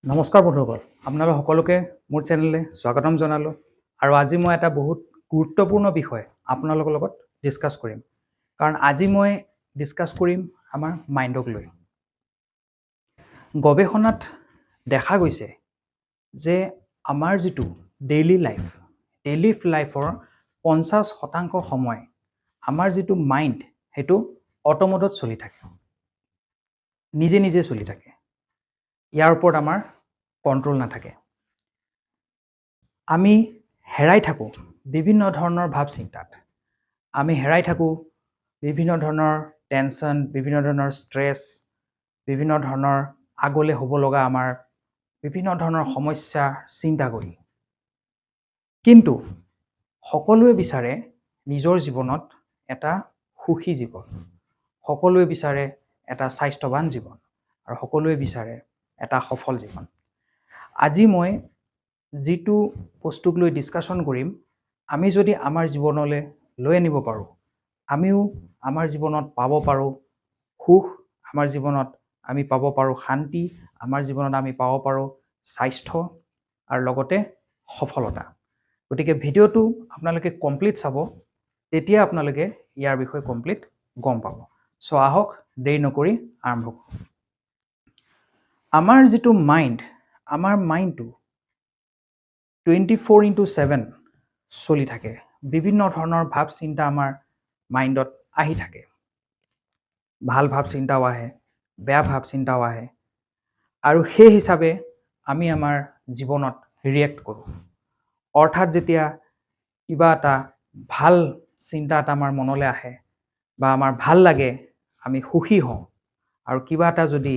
নমস্কাৰ বন্ধুসকল, আপোনালোক সকলোকে মোৰ চেনেললৈ স্বাগতম জনালোঁ। আৰু আজি মই এটা বহুত গুৰুত্বপূৰ্ণ বিষয় আপোনালোকৰ লগত ডিছকাছ কৰিম। কাৰণ আজি মই ডিছকাছ কৰিম আমাৰ মাইণ্ডক লৈ। গৱেষণাত দেখা গৈছে যে আমাৰ যিটো ডেইলি লাইফৰ 50% সময় আমাৰ যিটো মাইণ্ড সেইটো অটোমোডত চলি থাকে, নিজে নিজে চলি থাকে। ইয়াৰ ওপৰত আমাৰ কণ্ট্ৰল নাথাকে। আমি হেৰাই থাকোঁ বিভিন্ন ধৰণৰ ভাৱ চিন্তাত। আমি হেৰাই থাকোঁ বিভিন্ন ধৰণৰ টেনশ্যন, বিভিন্ন ধৰণৰ ষ্ট্ৰেছ, বিভিন্ন ধৰণৰ আগলৈ হ'ব লগা আমাৰ বিভিন্ন ধৰণৰ সমস্যা চিন্তা কৰি। কিন্তু সকলোৱে বিচাৰে নিজৰ জীৱনত এটা সুখী জীৱন, সকলোৱে বিচাৰে এটা স্বাস্থ্যৱান জীৱন, আৰু সকলোৱে বিচাৰে এটা সফল জীৱন। আজি মই যিটো বস্তুক লৈ ডিছকাশ্যন কৰিম, আমি যদি আমাৰ জীৱনলৈ লৈ আনিব পাৰোঁ, আমিও আমাৰ জীৱনত পাব পাৰোঁ সুখ, আমাৰ জীৱনত আমি পাব পাৰোঁ শান্তি, আমাৰ জীৱনত আমি পাব পাৰোঁ স্বাস্থ্য আৰু লগতে সফলতা। গতিকে ভিডিঅ'টো আপোনালোকে কমপ্লিট চাব, তেতিয়া আপোনালোকে ইয়াৰ বিষয়ে কমপ্লিট গম পাব। চ' আহক দেৰি নকৰি আৰম্ভ কৰোঁ। আমাৰ যিটো মাইণ্ড, আমাৰ মাইণ্ডটো 24/7 চলি থাকে। বিভিন্ন ধৰণৰ ভাৱ চিন্তা আমাৰ মাইণ্ডত আহি থাকে। ভাল ভাৱ চিন্তাও আহে, বেয়া ভাৱ চিন্তাও আহে, আৰু সেই হিচাপে আমি আমাৰ জীৱনত ৰিয়েক্ট কৰোঁ। অৰ্থাৎ যেতিয়া কিবা এটা ভাল চিন্তা এটা আমাৰ মনলৈ আহে বা আমাৰ ভাল লাগে, আমি সুখী হওঁ, আৰু কিবা এটা যদি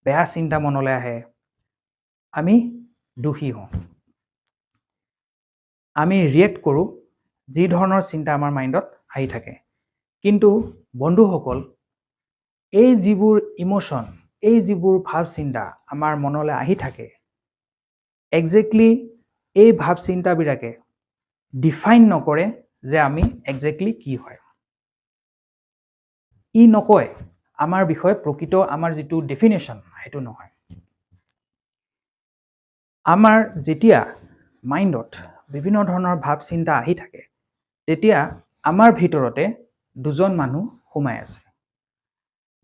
বেয়া চিন্তা মনলৈ আহে, আমি দুখী হওঁ। আমি ৰিয়েক্ট কৰোঁ যি ধৰণৰ চিন্তা আমাৰ মাইণ্ডত আহি থাকে। কিন্তু বন্ধুসকল, এই যিবোৰ ইম'শ্যন, এই যিবোৰ ভাৱ চিন্তা আমাৰ মনলৈ আহি থাকে, একজেক্টলি এই ভাৱ চিন্তাবিলাকে ডিফাইন নকৰে যে আমি একজেক্টলি কি হয়। ই নকয় আমাৰ বিষয়ে প্ৰকৃত আমাৰ যিটো ডেফিনেশ্যন সেইটো নহয়। আমাৰ যেতিয়া মাইণ্ডত বিভিন্ন ধৰণৰ ভাৱ চিন্তা আহি থাকে, তেতিয়া আমাৰ ভিতৰতে দুজন মানুহ সোমাই আছে।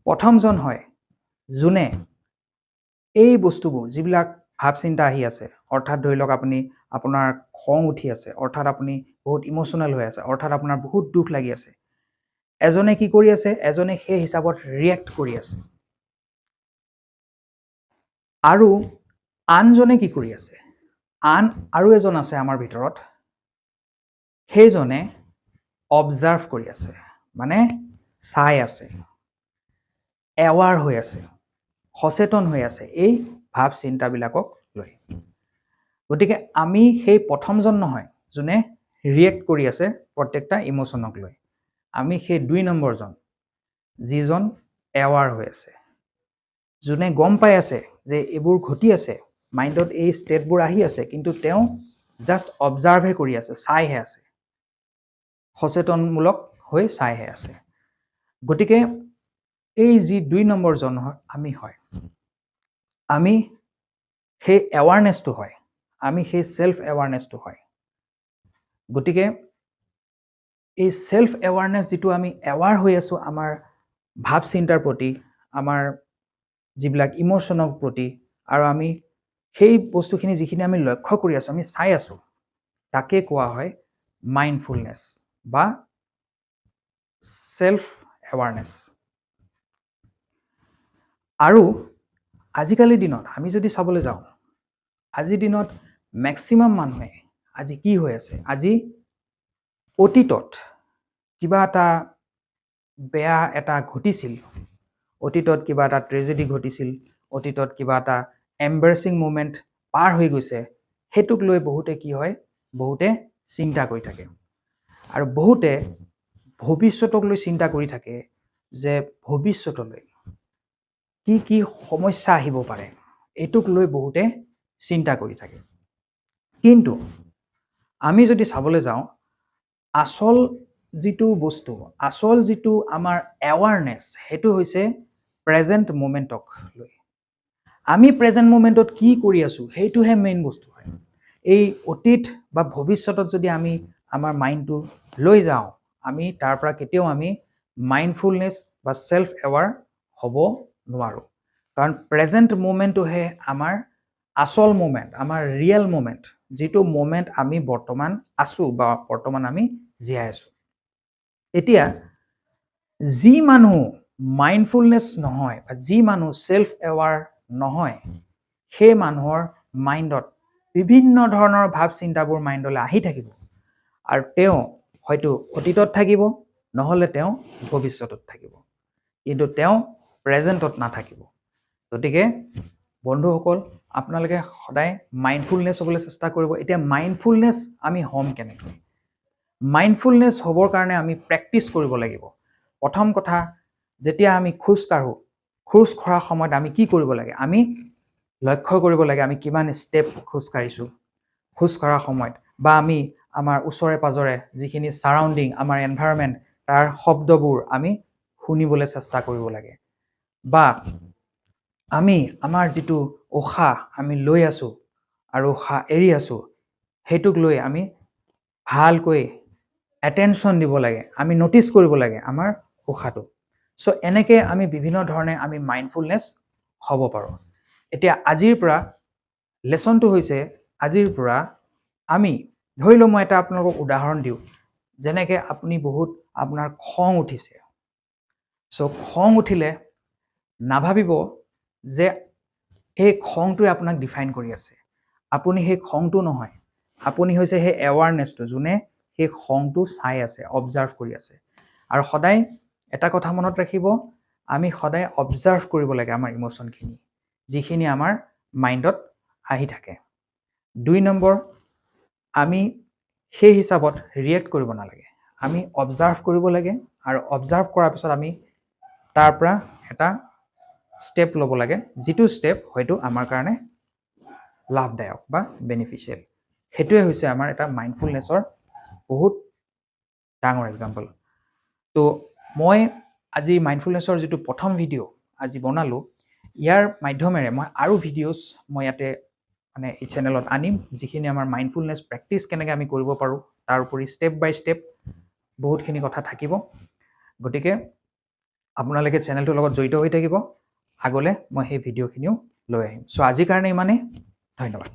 প্ৰথমজন হয় যোনে এই বস্তুবোৰ, যিবিলাক ভাৱ চিন্তা আহি আছে, অৰ্থাৎ ধৰি লওক আপোনাৰ খং উঠি আছে, অৰ্থাৎ আপুনি বহুত ইম'শ্যনেল হৈ আছে, অৰ্থাৎ আপোনাৰ বহুত দুখ লাগি আছে, এজনে কি কৰি আছে, এজনে সেই হিচাপত ৰিয়েক্ট কৰি আছে। আৰু আনজনে কি কৰি আছে, আৰু এজন আছে আমাৰ ভিতৰত, সেইজনে অবজাৰ্ভ কৰি আছে, মানে চাই আছে, এৱাৰ হৈ আছে, সচেতন হৈ আছে এই ভাৱ চিন্তাবিলাকক লৈ। গতিকে আমি সেই প্ৰথমজন নহয় যোনে ৰিয়েক্ট কৰি আছে প্ৰত্যেকটা ইম'শ্যনক লৈ। আমি সেই 2 নম্বৰজন, যিজন এৱাৰ হৈ আছে, যোনে গম পাই আছে যে এইবোৰ ঘটি আছে, মাইণ্ডত এই ষ্টেটবোৰ আহি আছে, কিন্তু তেওঁ জাষ্ট অবজাৰ্ভহে কৰি আছে, চাইহে আছে, সচেতনমূলক হৈ চাইহে আছে। গতিকে এই যি 2 নম্বৰজন আমি হয়, আমি সেই এৱাৰনেছটো হয়, আমি সেই ছেল্ফ এৱাৰনেছটো হয়। গতিকে এই ছেল্ফ এৱাৰনেছ যিটো আমি এৱাৰ হৈ আছোঁ আমাৰ ভাৱ চিন্তাৰ প্ৰতি, আমাৰ যিবিলাক ইম'শ্যনৰ প্ৰতি, আৰু আমি সেই বস্তুখিনি যিখিনি আমি লক্ষ্য কৰি আছোঁ, আমি চাই আছোঁ, তাকে কোৱা হয় মাইণ্ডফুলনেছ বা ছেল্ফ এৱাৰনেছ। আৰু আজিকালিৰ দিনত আমি যদি চাবলৈ যাওঁ, আজিৰ দিনত মেক্সিমাম মানুহে আজি কি হৈ আছে, আজি অতীতত কিবা এটা বেয়া এটা ঘটিছিল, অতীতত কিবা এটা ট্ৰেজেডি ঘটিছিল, অতীতত কিবা এটা এম্বাৰেছিং মুমেণ্ট পাৰ হৈ গৈছে, সেইটোক লৈ বহুতে কি হয়, বহুতে চিন্তা কৰি থাকে। আৰু বহুতে ভৱিষ্যতক লৈ চিন্তা কৰি থাকে যে ভৱিষ্যতলৈ কি কি সমস্যা আহিব পাৰে, এইটোক লৈ বহুতে চিন্তা কৰি থাকে। কিন্তু আমি যদি চাবলৈ যাওঁ, আচল যিটো বস্তু, আচল যিটো আমাৰ এৱাৰনেছ, সেইটো হৈছে প্ৰেজেণ্ট মুমেণ্টক লৈ। আমি প্ৰেজেন্ট মোমেন্টত কি কৰি আছো সেইটোহে মেইন বস্তু হয় এই অতীত বা ভৱিষ্যতত যদি আমি আমাৰ মাইন্ডটো লৈ যাওঁ আমি তাৰ পৰা কেতিয়াও আমি মাইন্ডফুলনেস বা সেলফ এৱাৰ হ'ব নোৱাৰো কাৰণ প্ৰেজেন্ট মোমেন্টটোহে আমাৰ আসল মোমেন্ট আমাৰ ৰিয়েল মোমেন্ট যেটো মোমেন্ট আমি বৰ্তমান আছো বা বৰ্তমান আমি জীয়াই আছো এতিয়া যি মানুহ মাইন্ডফুলনেস নহয় বা যি মানুহ সেলফ এৱাৰ নহয় সেই মানুহৰ মাইন্ডত বিভিন্ন ধৰণৰ ভাৱ চিন্তাবোৰ মাইন্ডলৈ আহি থাকিব আৰু তেওঁ হয়তো অতীতত থাকিব নহলে তেওঁ ভৱিষ্যতত থাকিব কিন্তু তেওঁ প্ৰেজেন্টত নাথাকিব গতিকে বন্ধুসকল আপোনালোকে সদায় মাইন্ডফুলনেস হ'বলৈ চেষ্টা কৰিব এতিয়া মাইন্ডফুলনেস আমি হ'ম কেনেকৈ মাইন্ডফুলনেস হ'বৰ কাৰণে আমি প্ৰেক্টিস কৰিব লাগিব প্ৰথম কথা যেতিয়া আমি খোজ কাঢ়াৰ সময়ত আমি কি কৰিব লাগে আমি লক্ষ্য কৰিব লাগে আমি কিমান ষ্টেপ খোজ কাঢ়িছো খোজ কাঢ়াৰ সময়ত বা আমি আমাৰ ওচৰে পাজৰে যিখিনি সাৰাউন্ডিং আমাৰ এনভায়ৰনমেন্ট তাৰ শব্দবোৰ আমি শুনিবলৈ চেষ্টা কৰিব লাগে বা আমি আমাৰ যেটো উশাহ আমি লৈ আছো আৰু উশাহ এৰি আছো হেতুক লৈ আমি ভালকৈ attention দিব লাগে আমি নোটিস কৰিব লাগে আমাৰ উশাহটো সো এনেকে আমি বিভিন্ন ধৰণে আমি মাইন্ডফুলনেস হ'ব পাৰো এতিয়া আজিৰ পৰা লেসনটো হৈছে আজিৰ পৰা আমি ধৰিলো মই এটা আপোনালোকক উদাহৰণ দিও যেনেকে আপুনি বহুত আপোনাৰ খং উঠিছে সো খং উঠিলে নাভাবিব যে এই খংটোৱে আপোনাক ডিফাইন কৰি আছে আপুনি সেই খংটো নহয় আপুনি হৈছে সেই এৱাৰনেছটো যোনে সেই খংটো চাই আছে অবজাৰ্ভ কৰি আছে আৰু সদায় এটা কথা মনত ৰাখিব আমি সদায় অবজাৰ্ভ কৰিব লাগে আমাৰ ইমোশনখিনি যিখিনি আমাৰ মাইন্ডত আহি থাকে 2 নম্বৰ আমি সেই হিচাপত ৰিয়েক্ট কৰিব নালাগে আমি অবজাৰ্ভ কৰিব লাগে আৰু অবজাৰ্ভ কৰাৰ পিছত আমি তাৰ পৰা এটা স্টেপ ল'ব লাগে যেটো স্টেপ হয়তো আমাৰ কাৰণে লাভদায়ক বা বেনিফিশিয়াল হেতুৱে হৈছে আমাৰ এটা মাইন্ডফুলনেছৰ বহুত ডাঙৰ এক্সাম্পল তো মই আজি মাইন্ডফুলনেছৰ যেটো প্ৰথম ভিডিও আজি বনালো ইয়াৰ মাধ্যমেৰে মই আৰু ভিডিওস মই ইয়াতে মানে এই চেনেলত আনিম যিখিনি আমাৰ মাইন্ডফুলনেছ প্ৰেক্টিস কেনেকৈ আমি কৰিব পাৰো তাৰ উপৰি স্টেপ বাই স্টেপ বহুতখিনি কথা থাকিব গতিকে আপোনালোকে চেনেলটোৰ লগত জড়িত হৈ থাকিব আগলে মই সেই ভিডিওখিনিও লৈ আহিম সো আজিৰ কাৰণে ইমানে ধন্যবাদ